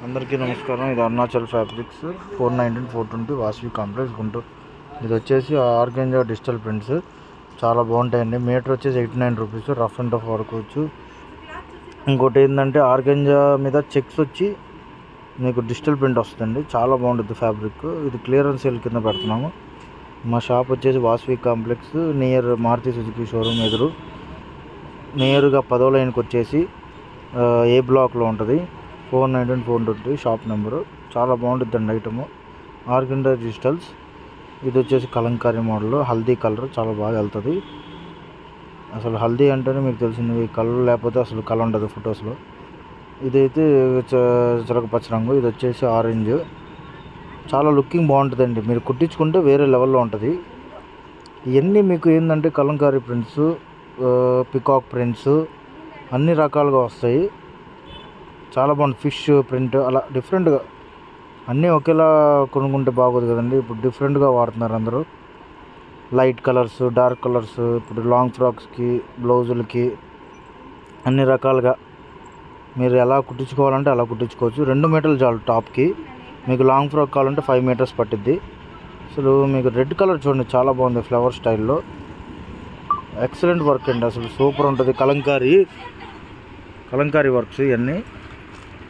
అందరికీ నమస్కారం. ఇది అరుణాచల్ ఫ్యాబ్రిక్స్ 419 420 వాసవి కాంప్లెక్స్ గుంటూరు. ఇది వచ్చేసి ఆర్గంజా డిజిటల్ ప్రింట్స్ చాలా బాగుంటాయండి. మీటర్ వచ్చేసి 89 రూపీస్. రఫ్ అండ్ టఫ్ వాడుకోవచ్చు. ఇంకోటి ఏంటంటే ఆర్గంజా మీద చెక్స్ వచ్చి మీకు డిజిటల్ ప్రింట్ వస్తుందండి. చాలా బాగుంటుంది ఫ్యాబ్రిక్. ఇది క్లియరెన్స్ సేల్ కింద పెడుతున్నాము. మా షాప్ వచ్చేసి Vasavi complex near Maruti Suzuki showroom ఎదురు. నియర్గా 10వ లైన్కి వచ్చేసి ఏ బ్లాక్లో ఉంటుంది. 419 420 షాప్ నెంబరు. చాలా బాగుంటుందండి ఐటము. Organza digitals. ఇది వచ్చేసి కలంకారీ మోడల్, హల్దీ కలర్ చాలా బాగా వెళ్తుంది. అసలు హల్దీ అంటేనే మీకు తెలిసింది, కలర్ లేకపోతే అసలు కలర్ ఉండదు ఫొటోస్లో. ఇదైతే చిలక పచ్చ రంగు. ఇది వచ్చేసి ఆరెంజ్. చాలా లుకింగ్ బాగుంటుందండి. మీరు కుట్టించుకుంటే వేరే లెవెల్లో ఉంటుంది. ఇవన్నీ మీకు ఏంటంటే కలంకారీ ప్రింట్స్, పికాక్ ప్రింట్స్ అన్ని రకాలుగా వస్తాయి. చాలా బాగుంది. ఫిష్ ప్రింట్ అలా డిఫరెంట్గా అన్నీ ఒకేలా కొనుక్కుంటే బాగోదు కదండి. ఇప్పుడు డిఫరెంట్గా వాడుతున్నారు అందరూ. Light colours, dark colours. ఇప్పుడు లాంగ్ ఫ్రాక్స్కి, బ్లౌజులకి అన్ని రకాలుగా మీరు ఎలా కుట్టించుకోవాలంటే అలా కుట్టించుకోవచ్చు. 2 మీటర్లు చాలు టాప్కి. మీకు లాంగ్ ఫ్రాక్ కావాలంటే 5 మీటర్స్ పట్టిద్ది. అసలు మీకు రెడ్ కలర్ చూడండి, చాలా బాగుంది. ఫ్లవర్ స్టైల్లో ఎక్సలెంట్ వర్క్ అండి. అసలు సూపర్ ఉంటుంది. కలంకారీ వర్క్స్ ఇవన్నీ.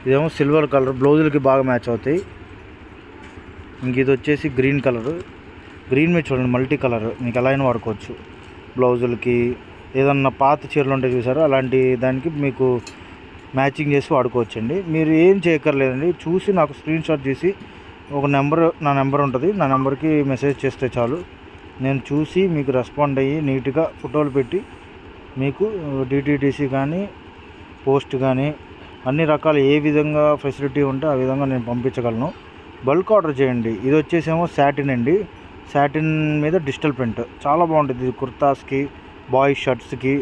ఇదేమో సిల్వర్ కలర్, బ్లౌజులకి బాగా మ్యాచ్ అవుతాయి. ఇంక ఇది వచ్చేసి గ్రీన్ కలర్. గ్రీన్ మీద చూడండి మల్టీ కలర్, మీకు ఎలా అయినా వాడుకోవచ్చు. బ్లౌజులకి ఏదన్నా పాత చీరలు ఉంటాయి చూసారో అలాంటి దానికి మీకు మ్యాచింగ్ చేసి వాడుకోవచ్చండి. మీరు ఏం చేయక్కర్లేదండి. చూసి నాకు స్క్రీన్ షాట్ చేసి నా నెంబర్ ఉంటుంది, నా నెంబర్కి మెసేజ్ చేస్తే చాలు. నేను చూసి మీకు రెస్పాండ్ అయ్యి నీట్గా ఫోటోలు పెట్టి మీకు డిటిడిసి కానీ పోస్ట్ కానీ అన్ని రకాలు ఏ విధంగా ఫెసిలిటీ ఉంటే ఆ విధంగా నేను పంపించగలను. బల్క్ ఆర్డర్ చేయండి. ఇది వచ్చేసేమో శాటిన్ అండి. శాటిన్ మీద డిజిటల్ ప్రింట్ చాలా బాగుంటుంది. ఇది కుర్తాస్కి, బాయ్స్ షర్ట్స్కి.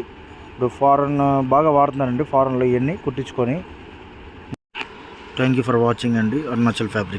ఇప్పుడు ఫారెన్ బాగా వాడుతున్నారండి, ఫారెన్లో ఇవన్నీ కుట్టించుకొని. థ్యాంక్ యూ ఫర్ వాచింగ్ అండి. అరుణాచల్ ఫ్యాబ్రిక్.